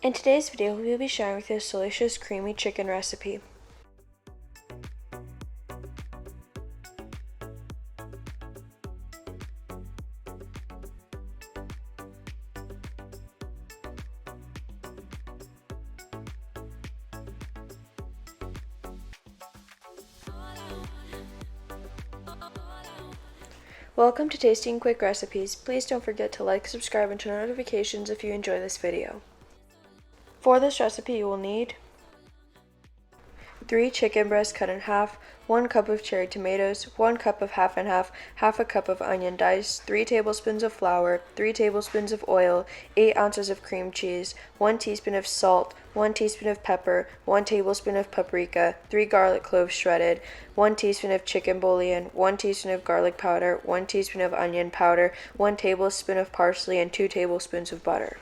In today's video, we will be sharing with you a delicious creamy chicken recipe. Welcome to Tasty and Quick Recipes. Please don't forget to like, subscribe, and turn on notifications if you enjoy this video. For this recipe, you will need 3 chicken breasts cut in half, 1 cup of cherry tomatoes, 1 cup of half and half a cup of onion diced, 3 tablespoons of flour, 3 tablespoons of oil, 8 ounces of cream cheese, 1 teaspoon of salt, 1 teaspoon of pepper, 1 tablespoon of paprika, 3 garlic cloves shredded, 1 teaspoon of chicken bouillon, 1 teaspoon of garlic powder, 1 teaspoon of onion powder, 1 tablespoon of parsley, and 2 tablespoons of butter.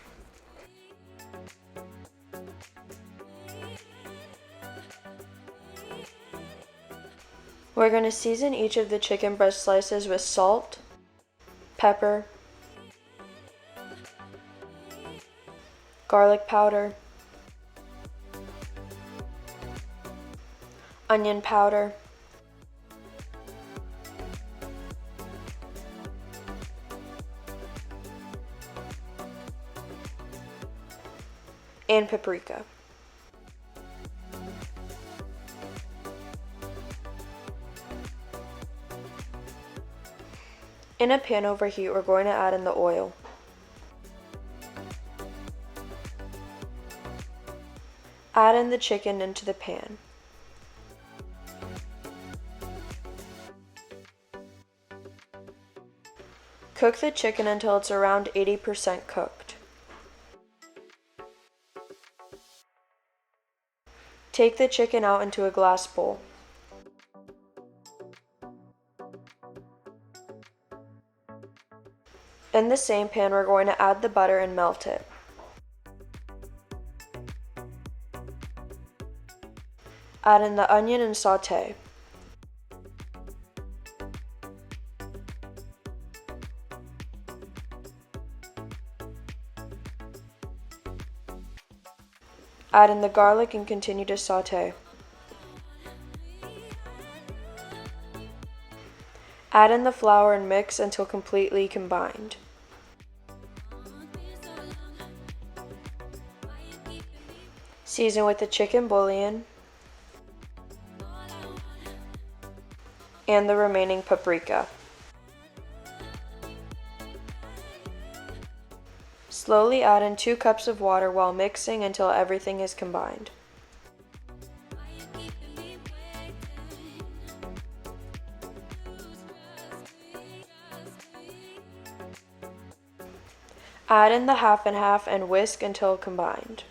We're going to season each of the chicken breast slices with salt, pepper, garlic powder, onion powder, and paprika. In a pan over heat, we're going to add in the oil. Add in the chicken into the pan. Cook the chicken until it's around 80% cooked. Take the chicken out into a glass bowl. In the same pan, we're going to add the butter and melt it. Add in the onion and saute. Add in the garlic and continue to saute. Add in the flour and mix until completely combined. Season with the chicken bouillon and the remaining paprika. Slowly add in 2 cups of water while mixing until everything is combined. Add in the half and half and whisk until combined.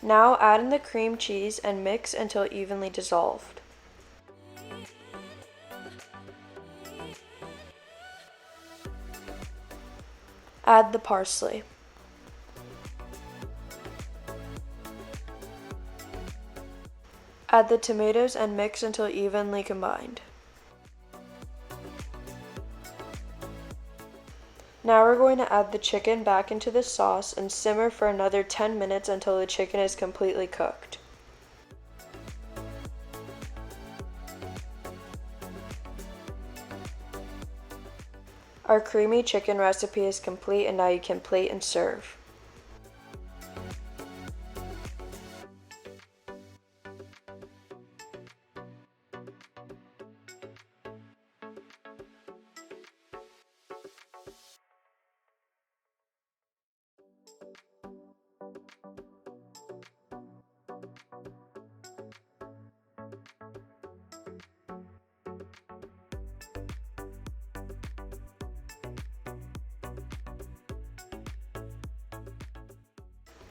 Now add in the cream cheese and mix until evenly dissolved. Add the parsley. Add the tomatoes and mix until evenly combined. Now we're going to add the chicken back into the sauce and simmer for another 10 minutes until the chicken is completely cooked. Our creamy chicken recipe is complete, and now you can plate and serve.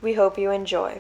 We hope you enjoy.